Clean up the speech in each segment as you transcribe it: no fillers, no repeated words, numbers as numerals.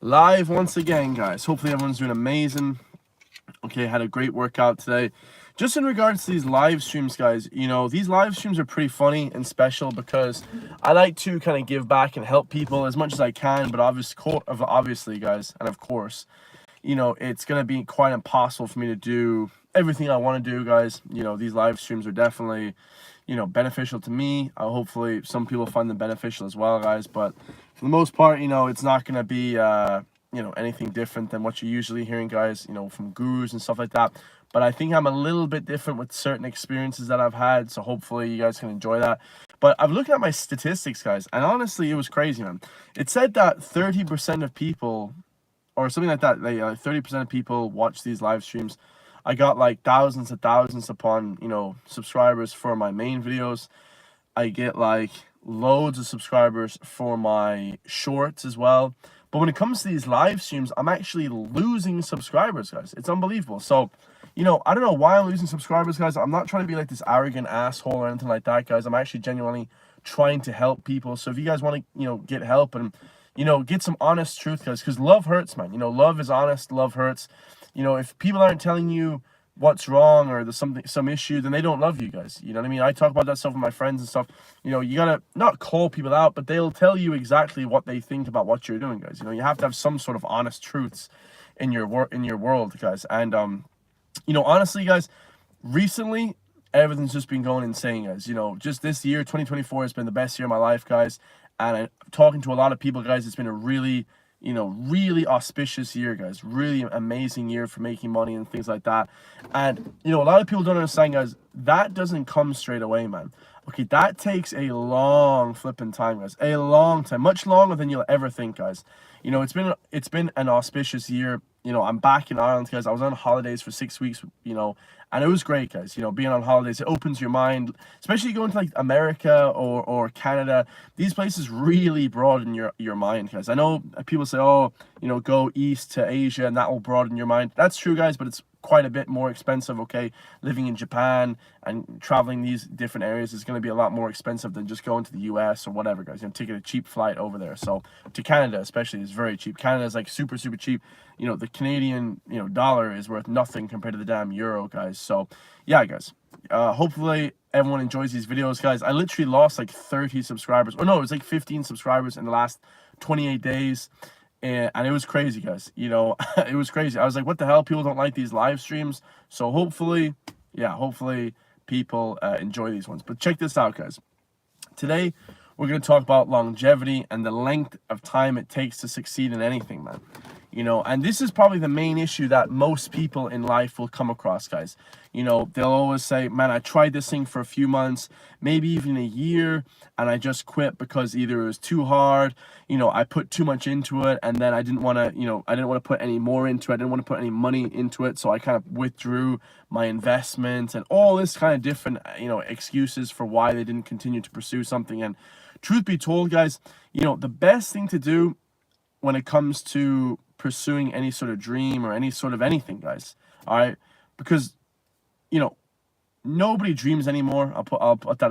live once again, guys. Hopefully everyone's doing amazing. Okay, had a great workout today. Just in regards to these live streams, guys, these live streams are pretty funny and special because I like to kind of give back and help people as much as I can, but obviously, guys, and of course, it's going to be quite impossible for me to do everything I want to do, guys. These live streams are definitely, beneficial to me. Hopefully some people find them beneficial as well, guys, but for the most part, it's not going to be, anything different than what you're usually hearing, guys, from gurus and stuff like that. But I think I'm a little bit different with certain experiences that I've had, so hopefully you guys can enjoy that. But I'm looking at my statistics, guys, and honestly, it was crazy, man. It said that 30% of people, or something like that, 30% of people watch these live streams. I got like thousands and thousands upon, subscribers for my main videos. I get like loads of subscribers for my shorts as well. But when it comes to these live streams, I'm actually losing subscribers, guys. It's unbelievable. So, I don't know why I'm losing subscribers, guys. I'm not trying to be like this arrogant asshole or anything like that, guys. I'm actually genuinely trying to help people. So if you guys want to, get help and, get some honest truth, guys, because love hurts, man. Love is honest. Love hurts. If people aren't telling you what's wrong or there's some issue, then they don't love you, guys. You know what I mean? I talk about that stuff with my friends and stuff. You gotta not call people out, but they'll tell you exactly what they think about what you're doing, guys. You have to have some sort of honest truths in your world, guys. And honestly, guys, recently everything's just been going insane, guys. Just this year, 2024, has been the best year of my life, guys. And I'm talking to a lot of people, guys. It's been a really really auspicious year, guys. Really amazing year for making money and things like that. And, a lot of people don't understand, guys, that doesn't come straight away, man. Okay, that takes a long flipping time, guys. A long time. Much longer than you'll ever think, guys. It's been an auspicious year. I'm back in Ireland, guys. I was on holidays for 6 weeks, and it was great, guys. Being on holidays, it opens your mind, especially going to like America or Canada. These places really broaden your mind, guys. I know people say, oh, go east to Asia and that will broaden your mind. That's true, guys, but it's quite a bit more expensive. Okay, living in Japan and traveling these different areas is going to be a lot more expensive than just going to the US or whatever, guys. Taking a cheap flight over there. So to Canada especially is very cheap. Canada is like super cheap. The Canadian dollar is worth nothing compared to the damn euro, guys. So yeah, guys, hopefully everyone enjoys these videos, guys. I literally lost like 30 subscribers, or no, it was like 15 subscribers in the last 28 days. And it was crazy, guys. It was crazy. I was like, what the hell? People don't like these live streams. So hopefully people enjoy these ones. But check this out, guys. Today, we're going to talk about longevity and the length of time it takes to succeed in anything, man. And this is probably the main issue that most people in life will come across, guys. They'll always say, man, I tried this thing for a few months, maybe even a year, and I just quit because either it was too hard, I put too much into it, and then I didn't want to put any more into it. I didn't want to put any money into it, so I kind of withdrew my investment and all this kind of different, excuses for why they didn't continue to pursue something. And truth be told, guys, the best thing to do when it comes to pursuing any sort of dream or any sort of anything, guys, all right, because nobody dreams anymore. I'll put that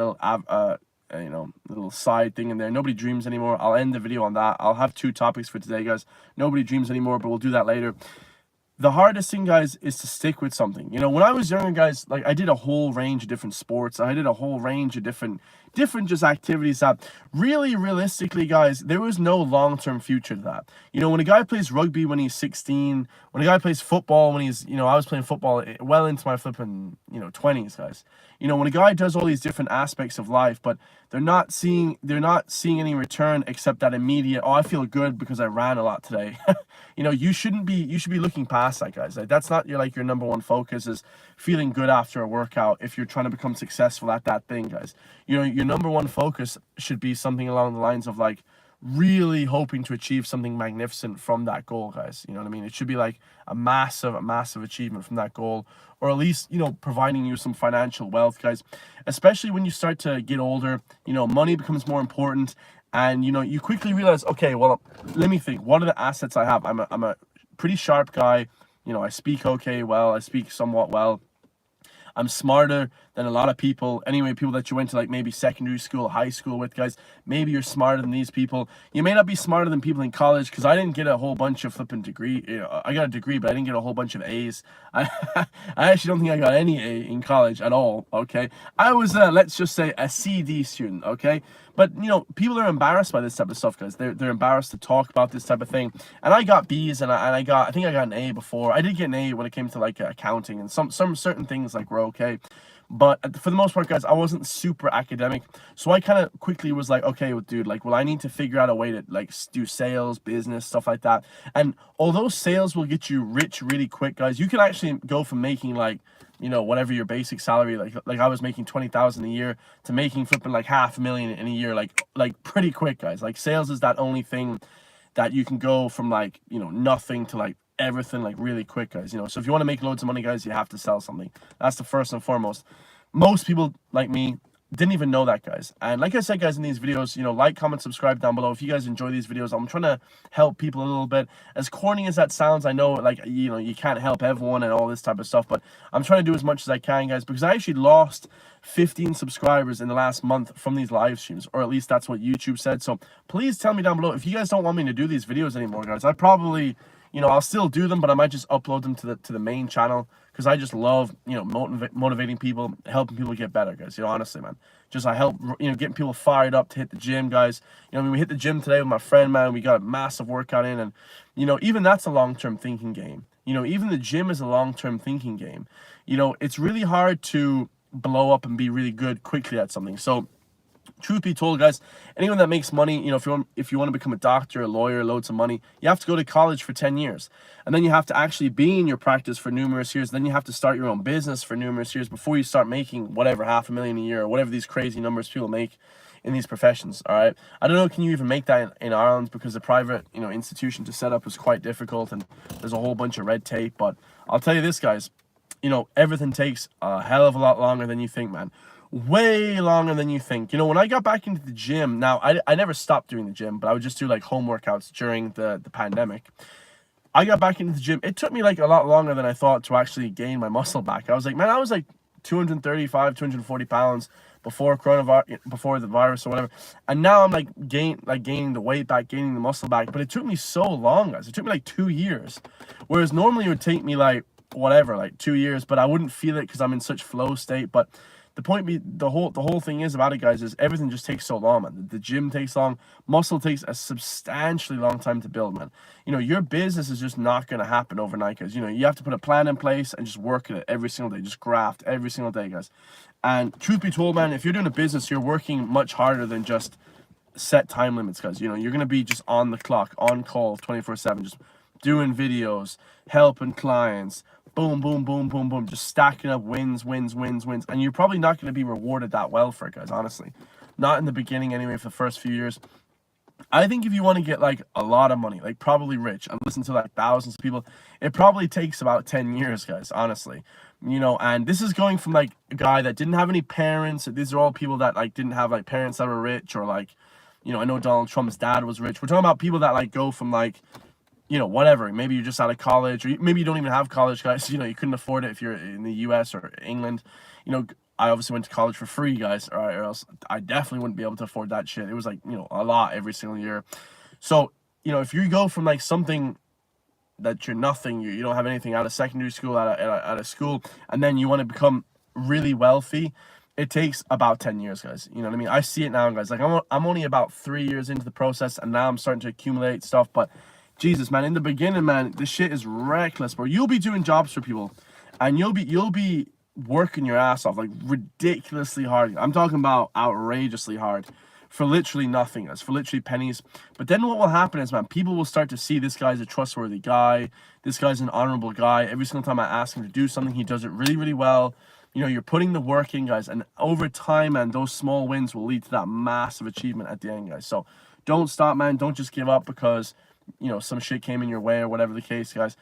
little side thing in there. Nobody dreams anymore. I'll end the video on that. I'll have 2 topics for today, guys. Nobody dreams anymore, but we'll do that later. The hardest thing, guys, is to stick with something. When I was younger, guys, like I did a whole range of different sports. I did a whole range of different just activities that really, realistically, guys, there was no long-term future to that. When a guy plays rugby when he's 16, when a guy plays football when he's, I was playing football well into my flipping, 20s, guys. When a guy does all these different aspects of life, but they're not seeing any return except that immediate, oh, I feel good because I ran a lot today. You should be looking past that, guys. Like, that's not your number one focus, is feeling good after a workout if you're trying to become successful at that thing, guys. Your number one focus should be something along the lines of like really hoping to achieve something magnificent from that goal, guys. You know what I mean? It should be like a massive achievement from that goal, or at least, providing you some financial wealth, guys. Especially when you start to get older, money becomes more important, and you quickly realize, okay, well, let me think, what are the assets I have? I'm a pretty sharp guy. I speak okay well, I speak somewhat well. I'm smarter than a lot of people. Anyway, people that you went to like maybe secondary school, high school with, guys. Maybe you're smarter than these people. You may not be smarter than people in college, because I didn't get a whole bunch of flipping degree. I got a degree, but I didn't get a whole bunch of A's. I actually don't think I got any A in college at all. Okay, I was let's just say a CD student. Okay, but you know, people are embarrassed by this type of stuff, guys. They're embarrassed to talk about this type of thing. And I got B's, and I think I got an A before. I did get an A when it came to like accounting, and some certain things like were okay. But for the most part, guys, I wasn't super academic. So I kind of quickly was like, okay, well, dude, like, well, I need to figure out a way to like do sales, business, stuff like that. And although sales will get you rich really quick, guys, you can actually go from making like, you know, whatever your basic salary, like I was making 20,000 a year to making flipping like $500,000 in a year, like pretty quick, guys. Like sales is that only thing that you can go from like, you know, nothing to like everything like really quick, guys. You know, so if you want to make loads of money, guys, you have to sell something. That's the first and foremost. Most people like me didn't even know that, guys. And like I said, guys, in these videos, you know, like, comment, subscribe down below if you guys enjoy these videos. I'm trying to help people a little bit. As corny as that sounds, I know, like, you know, you can't help everyone and all this type of stuff, but I'm trying to do as much as I can, guys, because I actually lost 15 subscribers in the last month from these live streams, or at least that's what YouTube said. So please tell me down below if you guys don't want me to do these videos anymore, guys. I probably, you know, I'll still do them, but I might just upload them to the main channel, because I just love, you know, motivating people, helping people get better, guys. You know, honestly, man, just I help, you know, getting people fired up to hit the gym, guys. You know, I mean, we hit the gym today with my friend, man. We got a massive workout in, and you know, even that's a long-term thinking game. You know, even the gym is a long-term thinking game. You know, it's really hard to blow up and be really good quickly at something. So truth be told, guys, anyone that makes money, you know, if you want to become a doctor, a lawyer, loads of money, you have to go to college for 10 years. And then you have to actually be in your practice for numerous years. Then you have to start your own business for numerous years before you start making whatever, $500,000 a year, or whatever these crazy numbers people make in these professions. All right, I don't know, can you even make that in Ireland, because the private, you know, institution to set up is quite difficult, and there's a whole bunch of red tape. But I'll tell you this, guys, you know, everything takes a hell of a lot longer than you think, man. Way longer than you think. You know, when I got back into the gym, now I never stopped doing the gym, but I would just do like home workouts during the pandemic. I got back into the gym. It took me like a lot longer than I thought to actually gain my muscle back. I was like, man, I was like 235, 240 pounds before coronavirus, before the virus or whatever, and now I'm like gaining the weight back, gaining the muscle back. But it took me so long, guys. It took me like 2 years, whereas normally it would take me like whatever, like 2 years, but I wouldn't feel it because I'm in such flow state. But the point be, the whole thing is about it, guys, is everything just takes so long, man. The gym takes long. Muscle takes a substantially long time to build, man. You know, your business is just not going to happen overnight, guys. You know, you have to put a plan in place and just work at it every single day. Just graft every single day, guys. And truth be told, man, if you're doing a business, you're working much harder than just set time limits, guys. You know, you're going to be just on the clock, on call 24/7, just doing videos, helping clients, boom, boom, boom, boom, boom, just stacking up wins. And you're probably not going to be rewarded that well for it, guys, honestly. Not in the beginning anyway, for the first few years. I think if you want to get like a lot of money, like probably rich, and listen to like thousands of people, it probably takes about 10 years, guys, honestly. You know, and this is going from like a guy that didn't have any parents. These are all people that like didn't have like parents that were rich, or like, you know, I know Donald Trump's dad was rich. We're talking about people that like go from like, you know, whatever, maybe you're just out of college, or maybe you don't even have college, guys. You know, you couldn't afford it if you're in the US or England. You know, I obviously went to college for free, guys, or else I definitely wouldn't be able to afford that shit. It was like, you know, a lot every single year. So, you know, if you go from like something that you're nothing, you don't have anything, out of secondary school, out of school, and then you want to become really wealthy, it takes about 10 years, guys. You know what I mean? I see it now, guys. Like I'm only about 3 years into the process, and now I'm starting to accumulate stuff. But Jesus, man, in the beginning, man, this shit is reckless, bro. You'll be doing jobs for people, and you'll be working your ass off, like ridiculously hard. I'm talking about outrageously hard, for literally nothing, guys, for literally pennies. But then what will happen is, man, people will start to see this guy's a trustworthy guy. This guy's an honorable guy. Every single time I ask him to do something, he does it really, really well. You know, you're putting the work in, guys, and over time, man, those small wins will lead to that massive achievement at the end, guys. So don't stop, man. Don't just give up because, you know, some shit came in your way or whatever the case, guys.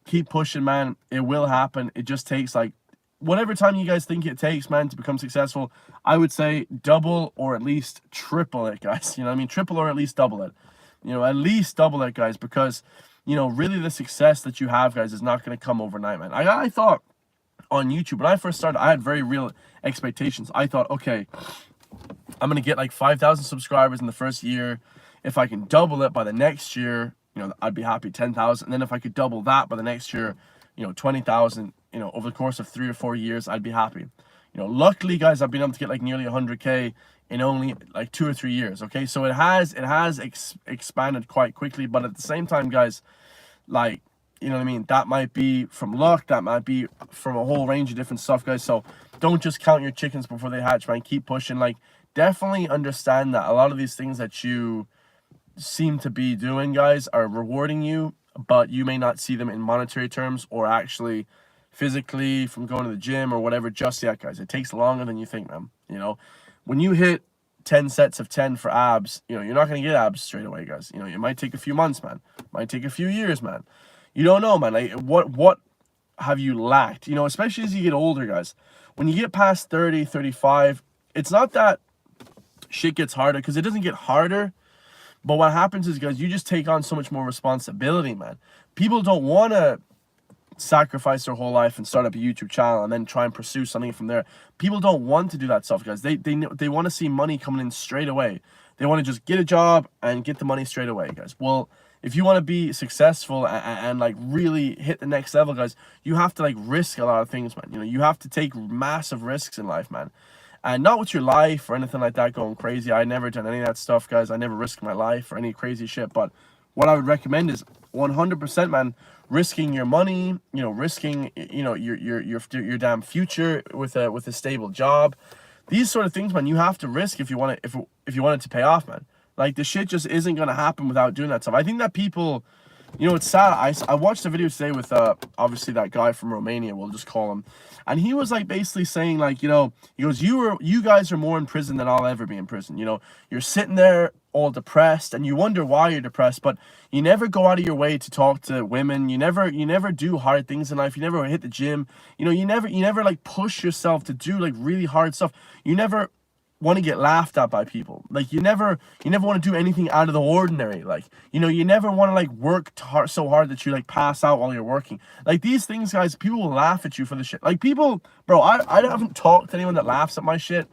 Keep pushing, man. It will happen. It just takes like whatever time you guys think it takes, man, to become successful. I would say double or at least triple it, guys. You know what I mean? Triple or at least double it. You know, at least double it, guys, because, you know, really the success that you have, guys, is not going to come overnight, man. I thought on YouTube. When I first started, I had very real expectations. I thought, okay, I'm gonna get like 5,000 subscribers in the first year. If I can double it by the next year, you know, I'd be happy. 10,000. And then if I could double that by the next year, you know, 20,000. You know, over the course of 3 or 4 years, I'd be happy. You know, luckily, guys, I've been able to get like nearly 100K in only like 2 or 3 years. Okay, so it has expanded quite quickly, but at the same time, guys, like, you know what I mean, that might be from luck, that might be from a whole range of different stuff, guys. So don't just count your chickens before they hatch, man. Keep pushing. Like, definitely understand that a lot of these things that you seem to be doing, guys, are rewarding you, but you may not see them in monetary terms or actually physically from going to the gym or whatever just yet, guys. It takes longer than you think, man. You know, when you hit 10 sets of 10 for abs, you know, you're not going to get abs straight away, guys. You know, it might take a few months, man. It might take a few years, man. You don't know, man. Like, what have you lacked? You know, especially as you get older, guys. When you get past 30, 35, it's not that shit gets harder, because it doesn't get harder. But what happens is, guys, you just take on so much more responsibility, man. People don't want to sacrifice their whole life and start up a YouTube channel and then try and pursue something from there. People don't want to do that stuff, guys. They want to see money coming in straight away. They want to just get a job and get the money straight away, guys. Well, if you want to be successful and like really hit the next level, guys, you have to like risk a lot of things, man. You know, you have to take massive risks in life, man. And not with your life or anything like that going crazy. I never done any of that stuff, guys. I never risked my life or any crazy shit. But what I would recommend is 100%, man, risking your money, you know, risking, you know, your damn future with a stable job. These sort of things, man, you have to risk if you want it, if you want it to pay off, man. Like, the shit just isn't gonna happen without doing that stuff. I think that people, you know, it's sad. I watched a video today with obviously that guy from Romania, we'll just call him, and he was like basically saying, like, you know, he goes, you guys are more in prison than I'll ever be in prison. You know, you're sitting there all depressed and you wonder why you're depressed, but you never go out of your way to talk to women. You never do hard things in life. You never hit the gym. You know, you never like push yourself to do like really hard stuff. You never want to get laughed at by people. Like, you never want to do anything out of the ordinary. Like, you know, you never want to like work so hard that you like pass out while you're working. Like, these things, guys, people will laugh at you for the shit. Like, people, bro, I haven't talked to anyone that laughs at my shit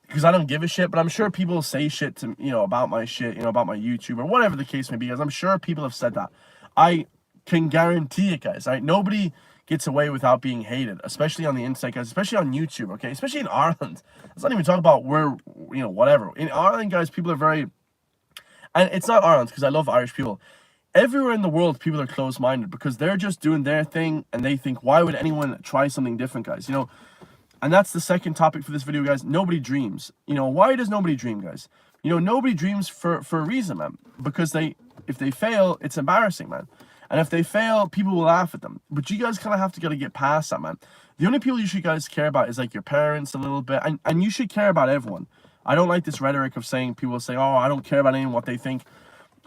because I don't give a shit, but I'm sure people say shit to, you know, about my shit, you know, about my YouTube or whatever the case may be, guys. I'm sure people have said that. I can guarantee it, guys. Right? Nobody gets away without being hated, especially on the internet, guys, especially on YouTube, okay? Especially in Ireland. Let's not even talk about where, you know, whatever. In Ireland, guys, people are very, and it's not Ireland, because I love Irish people. Everywhere in the world, people are closed-minded because they're just doing their thing, and they think, why would anyone try something different, guys? You know, and that's the second topic for this video, guys. Nobody dreams. You know, why does nobody dream, guys? You know, nobody dreams for a reason, man. Because if they fail, it's embarrassing, man. And if they fail, people will laugh at them. But you guys kind of have to get past that, man. The only people you should guys care about is like your parents a little bit. And you should care about everyone. I don't like this rhetoric of saying, people say, oh, I don't care about anyone, what they think.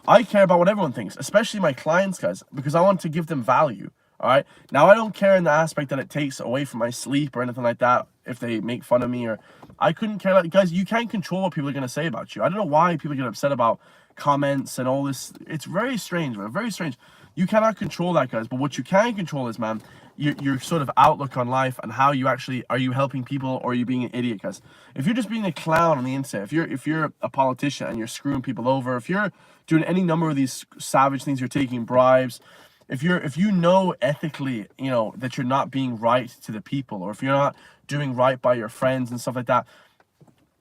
I care about what everyone thinks, especially my clients, guys, because I want to give them value. All right. Now, I don't care in the aspect that it takes away from my sleep or anything like that. If they make fun of me, or I couldn't care. Like, guys, you can't control what people are going to say about you. I don't know why people get upset about comments and all this. It's very strange, man. Very strange. You cannot control that, guys. But what you can control is, man, your sort of outlook on life and how you actually, are you helping people or are you being an idiot, guys? If you're just being a clown on the internet, if you're a politician and you're screwing people over, if you're doing any number of these savage things, you're taking bribes, if you know ethically, you know, that you're not being right to the people, or if you're not doing right by your friends and stuff like that,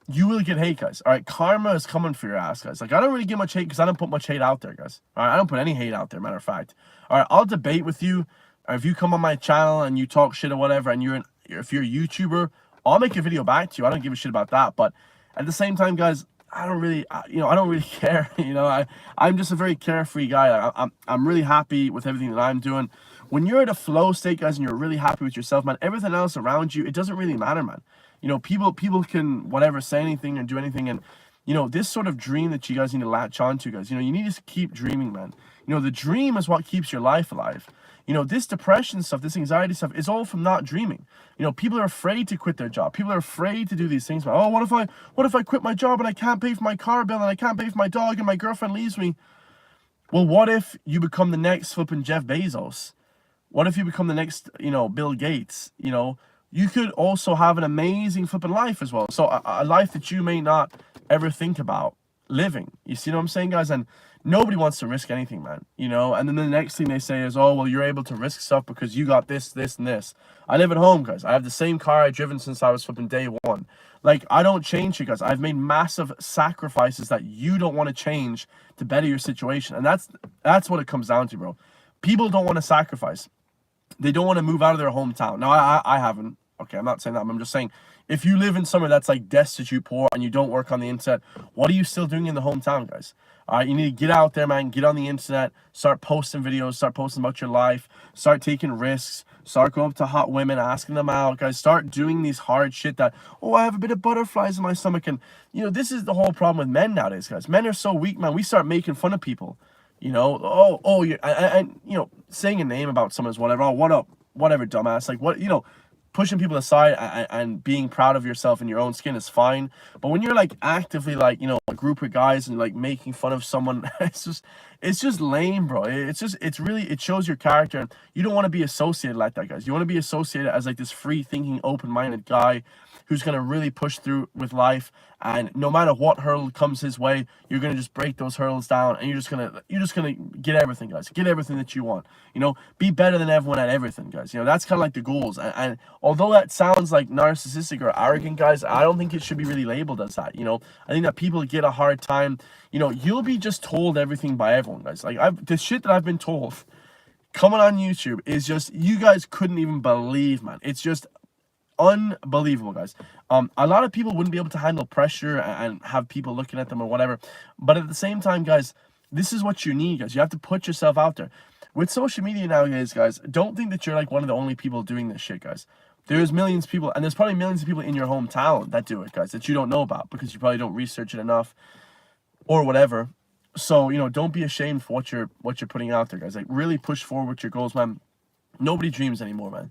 you will get hate, guys. All right, karma is coming for your ass, guys. Like, I don't really get much hate because I don't put much hate out there, guys. All right, I don't put any hate out there, matter of fact. All right, I'll debate with you. Or if you come on my channel and you talk shit or whatever, and if you're a YouTuber, I'll make a video back to you. I don't give a shit about that. But at the same time, guys, I don't really, you know, I don't really care. You know, I'm just a very carefree guy. I'm really happy with everything that I'm doing. When you're at a flow state, guys, and you're really happy with yourself, man, everything else around you, it doesn't really matter, man. You know, people can whatever, say anything and do anything, and you know, this sort of dream that you guys need to latch on to, guys. You know, you need to keep dreaming, man. You know, the dream is what keeps your life alive. You know, this depression stuff, this anxiety stuff is all from not dreaming. You know, people are afraid to quit their job. People are afraid to do these things. Oh, what if I quit my job and I can't pay for my car bill and I can't pay for my dog and my girlfriend leaves me? Well, what if you become the next flipping Jeff Bezos? What if you become the next, Bill Gates? You could also have an amazing flipping life as well. So a life that you may not ever think about living. You see what I'm saying, guys? And nobody wants to risk anything, man. And then the next thing they say is, oh, well, you're able to risk stuff because you got this, this, and this. I live at home, guys. I have the same car I've driven since I was flipping day one. Like, I don't change it, guys. I've made massive sacrifices that you don't want to change to better your situation. And that's what it comes down to, bro. People don't want to sacrifice. They don't want to move out of their hometown. Now, I haven't. Okay, I'm not saying that. I'm just saying, if you live in somewhere that's like destitute, poor, and you don't work on the internet, what are you still doing in the hometown, guys? All right, you need to get out there, man. Get on the internet. Start posting videos. Start posting about your life. Start taking risks. Start going up to hot women, asking them out, guys. Start doing these hard shit that, oh, I have a bit of butterflies in my stomach. And, this is the whole problem with men nowadays, guys. Men are so weak, man. We start making fun of people. Saying a name about someone's whatever. Oh, what up? Whatever, dumbass. Like, what, pushing people aside and being proud of yourself in your own skin is fine. But when you're like actively like, a group of guys and like making fun of someone, it's just lame, bro. It shows your character. And you don't want to be associated like that, guys. You want to be associated as like this free thinking, open-minded guy who's going to really push through with life, and no matter what hurdle comes his way, you're going to just break those hurdles down, and you're just going to get everything, guys. Get everything that you want. Be better than everyone at everything, guys. That's kind of like the goals. And although that sounds like narcissistic or arrogant, guys, I don't think it should be really labeled as that. I think that people get a hard time. You'll be just told everything by everyone, guys. Like, the shit that I've been told coming on YouTube is just, you guys couldn't even believe, man. It's just unbelievable, guys. A lot of people wouldn't be able to handle pressure and have people looking at them or whatever. But at the same time, guys, this is what you need, guys. You have to put yourself out there. With social media nowadays, guys, don't think that you're like one of the only people doing this shit, guys. There's millions of people, and there's probably millions of people in your hometown that do it, guys, that you don't know about because you probably don't research it enough or whatever. So, don't be ashamed for what you're putting out there, guys. Like, really push forward with your goals, man. Nobody dreams anymore, man.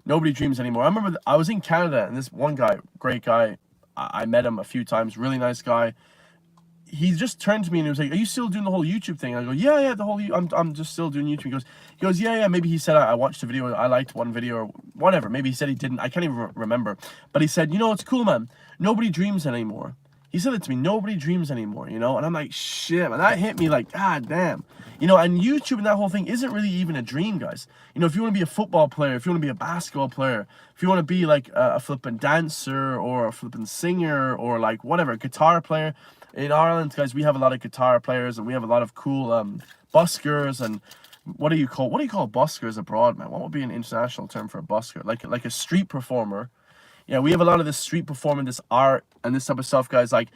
Nobody dreams anymore. I remember I was in Canada, and this one guy, great guy, I met him a few times, really nice guy. He just turned to me and he was like, "Are you still doing the whole YouTube thing?" I go, "Yeah, the whole I'm just still doing YouTube." He goes, "Yeah." Maybe he said I watched a video, I liked one video or whatever. Maybe he said he didn't. I can't even remember. But he said, "It's cool, man. Nobody dreams anymore." He said it to me, nobody dreams anymore, and I'm like, shit, man, that hit me like, god damn. And YouTube and that whole thing isn't really even a dream, guys. If you want to be a football player, if you want to be a basketball player, if you want to be like a flippin' dancer or a flippin' singer or like whatever, guitar player. In Ireland, guys, we have a lot of guitar players and we have a lot of cool buskers. And what do you call buskers abroad, man? What would be an international term for a busker? Like a street performer. Yeah, we have a lot of this street performing, this art, and this type of stuff, guys. Like,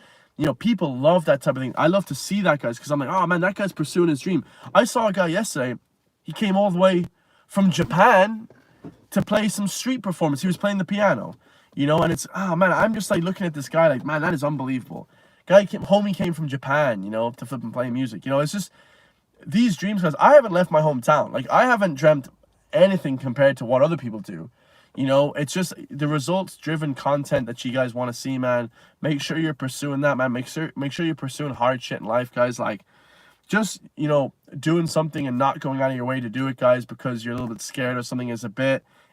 people love that type of thing. I love to see that, guys, because I'm like, oh, man, that guy's pursuing his dream. I saw a guy yesterday. He came all the way from Japan to play some street performance. He was playing the piano, and it's, oh, man, I'm just, like, looking at this guy like, man, that is unbelievable. Homie came from Japan, to flip and play music. It's just these dreams, guys. I haven't left my hometown. Like, I haven't dreamt anything compared to what other people do. It's just the results-driven content that you guys want to see, man. Make sure you're pursuing that, man. Make sure you're pursuing hard shit in life, guys. Like, just, doing something and not going out of your way to do it, guys, because you're a little bit scared or something is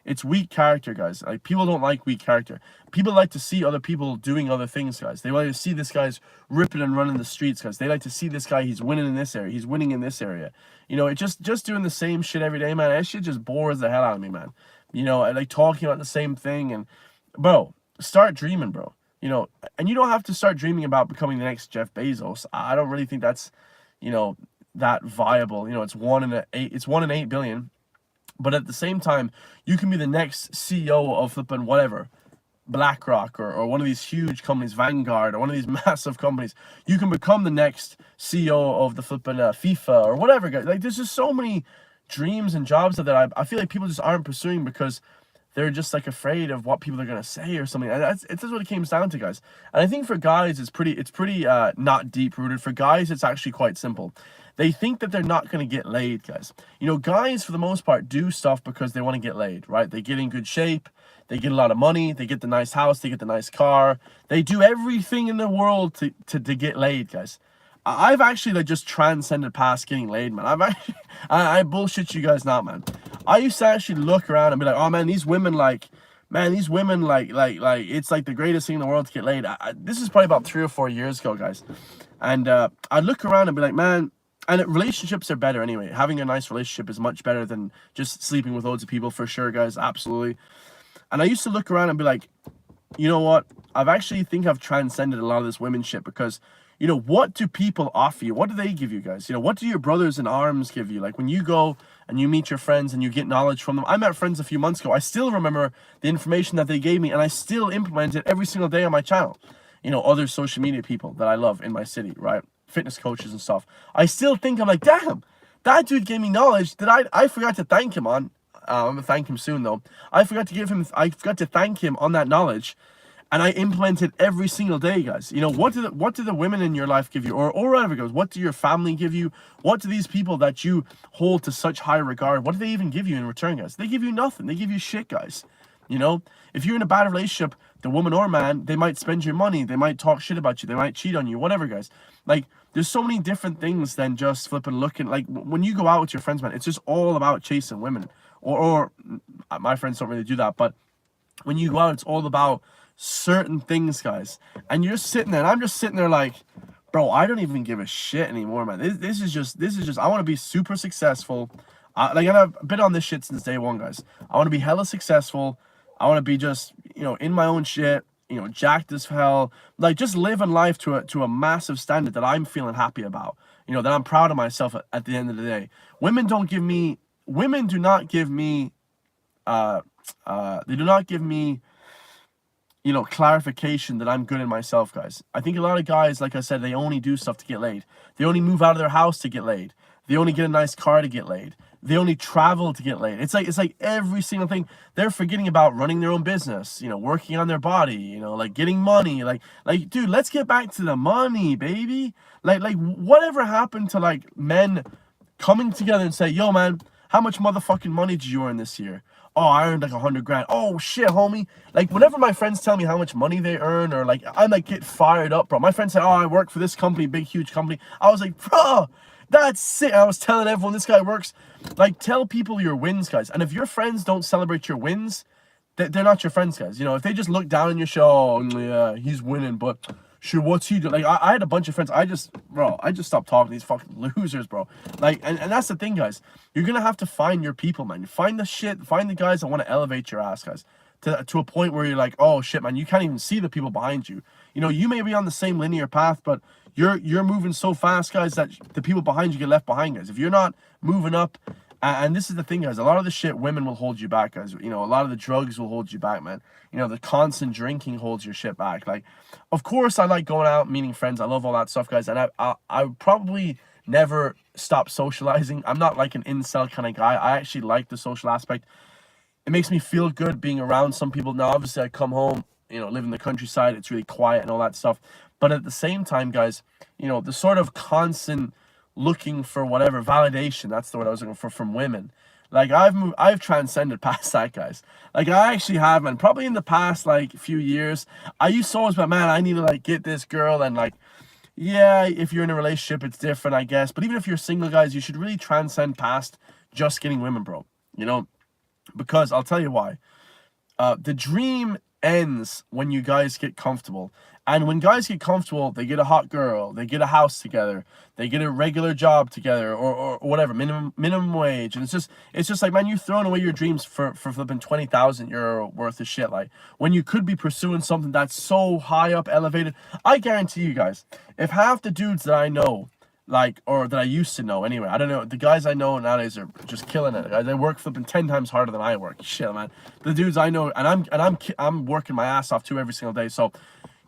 it's weak character, guys. Like, people don't like weak character. People like to see other people doing other things, guys. They like to see this guy's ripping and running the streets, guys. They like to see this guy, he's winning in this area. He's winning in this area. It just doing the same shit every day, man. That shit just bores the hell out of me, man. Like talking about the same thing. And, bro, start dreaming, bro. And you don't have to start dreaming about becoming the next Jeff Bezos. I don't really think that's, that viable. It's 1 in 8 billion. But at the same time, you can be the next CEO of flipping whatever, BlackRock or one of these huge companies, Vanguard, or one of these massive companies. You can become the next CEO of the flipping FIFA or whatever, guys. Like, there's just so many dreams and jobs that I feel like people just aren't pursuing because they're just like afraid of what people are gonna say or something. And that's what it comes down to, guys. And I think for guys, it's pretty not deep rooted. For guys, it's actually quite simple. They think that they're not going to get laid, guys. Guys, for the most part, do stuff because they want to get laid, right? They get in good shape. They get a lot of money. They get the nice house. They get the nice car. They do everything in the world to get laid, guys. I've actually just transcended past getting laid, man. I bullshit you guys not, man. I used to actually look around and be like, oh man, these women like, it's like the greatest thing in the world to get laid. This is probably about 3 or 4 years ago, guys. And I'd look around and be like, man, and relationships are better anyway. Having a nice relationship is much better than just sleeping with loads of people, for sure, guys, absolutely. And I used to look around and be like, you know what? I've transcended a lot of this women shit, because, you know, what do people offer you? What do they give you, guys? You know, what do your brothers in arms give you? Like when you go and you meet your friends and you get knowledge from them. I met friends a few months ago. I still remember the information that they gave me, and I still implement it every single day on my channel. You know, other social media people that I love in my city, right? Fitness coaches and stuff. I still think, I'm like, damn, that dude gave me knowledge that I forgot to thank him on. I'm gonna thank him soon though. I forgot to thank him on that knowledge, and I implement it every single day, guys. You know, what do the women in your life give you, or whatever it goes? What do your family give you? What do these people that you hold to such high regard, what do they even give you in return, guys? They give you nothing. They give you shit, guys. You know, if you're in a bad relationship, the woman or man, they might spend your money, they might talk shit about you, they might cheat on you, whatever, guys. Like, there's so many different things than just flipping looking. Like, when you go out with your friends, man, it's just all about chasing women. Or my friends don't really do that, but when you go out, it's all about certain things, guys. And you're sitting there, and I'm just sitting there like, bro, I don't even give a shit anymore, man. This is just, I want to be super successful. Like, and I've been on this shit since day one, guys. I want to be hella successful. I want to be just, you know, in my own shit, you know, jacked as hell, like just living life to a massive standard that I'm feeling happy about, you know, that I'm proud of myself at the end of the day. Women do not give me, they do not give me, you know, clarification that I'm good in myself, guys. I think a lot of guys, like I said, they only do stuff to get laid. They only move out of their house to get laid. They only get a nice car to get laid. They only travel to get laid. It's like every single thing. They're forgetting about running their own business, you know, working on their body, you know, like getting money. Like, dude, let's get back to the money, baby. Like whatever happened to like men coming together and say, yo, man, how much motherfucking money did you earn this year? Oh, I earned like 100 grand. Oh shit, homie. Like whenever my friends tell me how much money they earn, or like I like get fired up, bro. My friends say, oh, I work for this company, big, huge company. I was like, bro, that's sick. I was telling everyone this guy works. Like, tell people your wins, guys. And if your friends don't celebrate your wins, they're not your friends, guys. You know, if they just look down on your show, oh, yeah, he's winning, but sure, what's he doing? Like, I had a bunch of friends. I just stopped talking to these fucking losers, bro. Like, and that's the thing, guys. You're gonna have to find your people, man. Find the guys that want to elevate your ass, guys. To a point where you're like, oh shit, man, you can't even see the people behind you. You know, you may be on the same linear path, but you're moving so fast, guys, that the people behind you get left behind, guys. If you're not moving up, and this is the thing, guys, a lot of the shit, women will hold you back, guys. You know, a lot of the drugs will hold you back, man. You know, the constant drinking holds your shit back. Like, of course, I like going out, meeting friends. I love all that stuff, guys. And I probably never stop socializing. I'm not like an incel kind of guy. I actually like the social aspect. It makes me feel good being around some people. Now, obviously, I come home, you know, live in the countryside. It's really quiet and all that stuff. But at the same time, guys, you know, the sort of constant looking for whatever validation, that's the word I was looking for, from women. Like, I've transcended past that, guys. Like, I actually have, man. Probably in the past, like, few years, I used to always be, man, I need to, like, get this girl. And, like, yeah, if you're in a relationship, it's different, I guess. But even if you're single, guys, you should really transcend past just getting women, bro. You know? Because I'll tell you why. The dream ends when you guys get comfortable. And when guys get comfortable, they get a hot girl, they get a house together, they get a regular job together, or whatever, minimum wage. And it's just like, man, you're throwing away your dreams for flipping 20,000 euro worth of shit. Like, when you could be pursuing something that's so high up, elevated. I guarantee you, guys, if half the dudes that I know, like, or that I used to know anyway, I don't know, the guys I know nowadays are just killing it. They work flipping 10 times harder than I work. Shit, man. The dudes I know, and I'm working my ass off too every single day. So,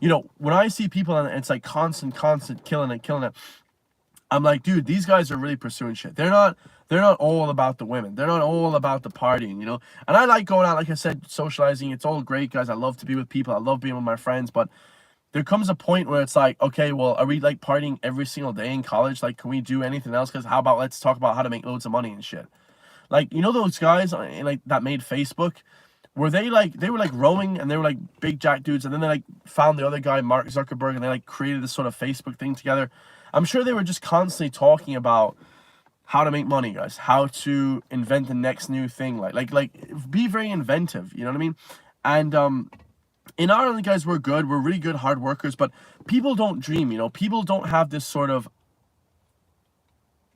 you know, when I see people and it's like constant killing it, I'm like, dude, these guys are really pursuing shit. They're not all about the women. They're not all about the partying, you know. And I like going out, like I said, socializing. It's all great, guys. I love to be with people. I love being with my friends, but there comes a point where it's like, okay, well, are we like partying every single day in college? Like, can we do anything else? Because how about let's talk about how to make loads of money and shit. Like, you know those guys like that made Facebook? Were they were like rowing, and they were like big jack dudes, and then they like found the other guy, Mark Zuckerberg, and they like created this sort of Facebook thing together. I'm sure they were just constantly talking about how to make money, guys, how to invent the next new thing, like be very inventive, you know what I mean? And in Ireland, guys, we're good, we're really good hard workers, but people don't dream, you know, people don't have this sort of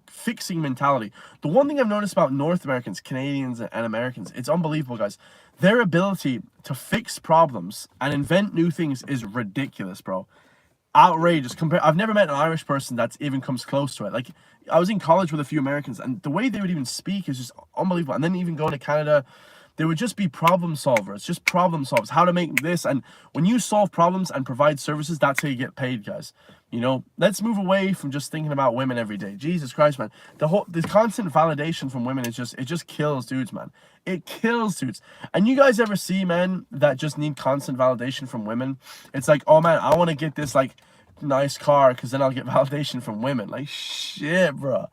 fixing mentality. The one thing I've noticed about North Americans, Canadians, and Americans, it's unbelievable, guys. Their ability to fix problems and invent new things is ridiculous, bro. Outrageous. I've never met an Irish person that even comes close to it. Like, I was in college with a few Americans, and the way they would even speak is just unbelievable. And then even going to Canada, they would just be problem solvers, just problem solvers, how to make this. And when you solve problems and provide services, that's how you get paid, guys. You know, let's move away from just thinking about women every day. Jesus Christ, man. The constant validation from women is it just kills dudes, man. It kills dudes. And you guys ever see men that just need constant validation from women? It's like, oh man, I want to get this like nice car because then I'll get validation from women. Like, shit, bro.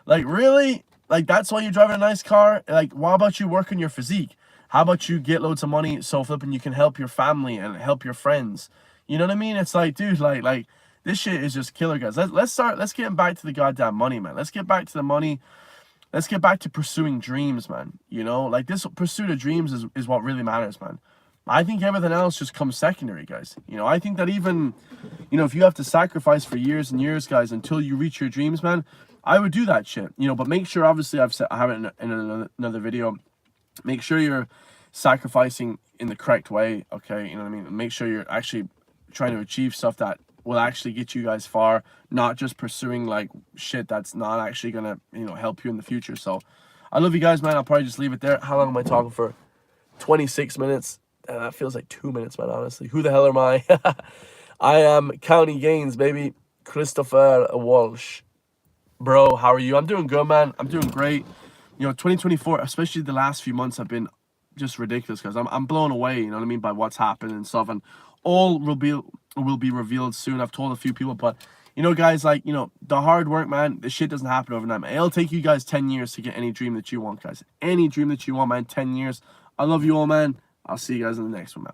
Like, really? Like, that's why you're driving a nice car? Like, why about you work on your physique? How about you get loads of money so flipping you can help your family and help your friends? You know what I mean? It's like, dude, like this shit is just killer, guys. Let's get back to the goddamn money, man. Let's get back to the money. Let's get back to pursuing dreams, man. You know, like this pursuit of dreams is what really matters, man. I think everything else just comes secondary, guys. You know, I think that even, you know, if you have to sacrifice for years and years, guys, until you reach your dreams, man, I would do that shit. You know, but make sure, obviously, I have it in another video. Make sure you're sacrificing in the correct way, okay? You know what I mean? Make sure you're actually trying to achieve stuff that will actually get you guys far, not just pursuing like shit that's not actually gonna, you know, help you in the future. So I love you guys, man. I'll probably just leave it there. How long am I talking for? 26 minutes. That feels like 2 minutes, man, honestly. Who the hell am I? I am County Gains, baby. Christopher Walsh. Bro, how are you? I'm doing good, man. I'm doing great. You know, 2024, especially the last few months, have been just ridiculous, guys. I'm blown away, you know what I mean, by what's happened and stuff. And all will be revealed soon. I've told a few people, but you know, guys, like, you know, the hard work, man, this shit doesn't happen overnight, man. It'll take you guys 10 years to get any dream that you want, guys. Any dream that you want, man, 10 years. I love you all, man. I'll see you guys in the next one, man.